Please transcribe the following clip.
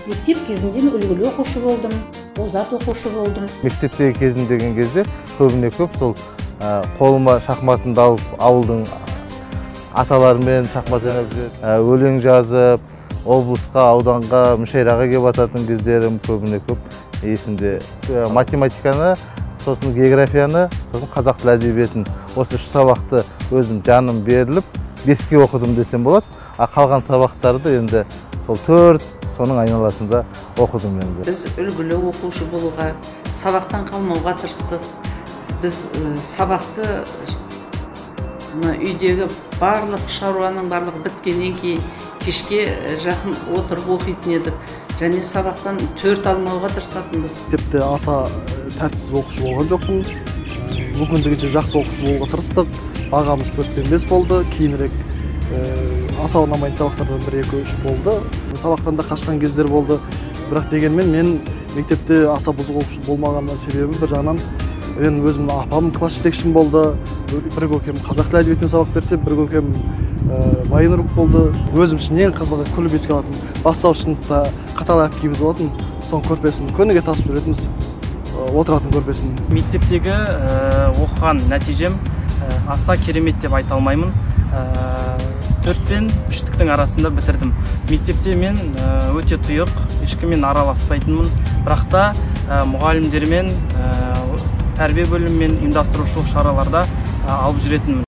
Мектеп кезімден үлгілі оқушы болдым, озат оқушы болдым. Мектептегі кезіндеген кезде көбіне көп сол қолыма шахматымды алып, ауылдың аталарымен шахмат ойнап жүріп, өлең жазып, облысқа, ауданға, мүшайраға келіп ататын кездерім көбіне көп есімде. Математиканы, сосын географияны, сосын қазақ тілі әдебиетін осы 3 сабақты өзім жаным беріліп, 5-ке оқыдым десем болады. Қалған сабақтарды енді сол 4 соның айналасында оқыдым енді. Біз үлгілі оқушы болуға, сабақтан қалмауға тырыстық. Біз сабақты үйдегі барлық шаруаның барлығы біткеннен кейін кешке жақын отырып оқитын едік. Және сабақтан 4 алмауға тырысатынбыз. Мектепте аса тәртіпсіз оқушы болған жоқпын. Мүмкіндігінше жақсы оқушы болуға тырыстық. Бағамыз 4-5 болды. Кейінірек аса ұнамайтын сабақтардан 1-2-3 болды. Сабақтан да қашқан кездер болды. Бірақ дегенмен мен мектепте аса бұзық оқушы болмағанның себебі бір жағынан мен өзімнің апам класс жетекшім болды. Бір көкем қазақ тілі әдебиетінен сабақ берсе, бір көкем военрук болды. Өзім үшін ең қызығы күліп еске алатын бастауыш сыныпта қатал әпкеміз болатын. Соның көрпесін күніге тасып жүретінбіз. Отыратын көрпесін. Мектептегі оқыған нәтижем аса керемет деп айта алмаймын. 4 пен 3-тің арасында бітірдім. Мектепте мен өте тұйық, ешкіммен араласпайтынмын. Бірақ та мұғалімдермен, тәрбие бөлімімен ұйымдастырушылық шараларда алып жүретінмін.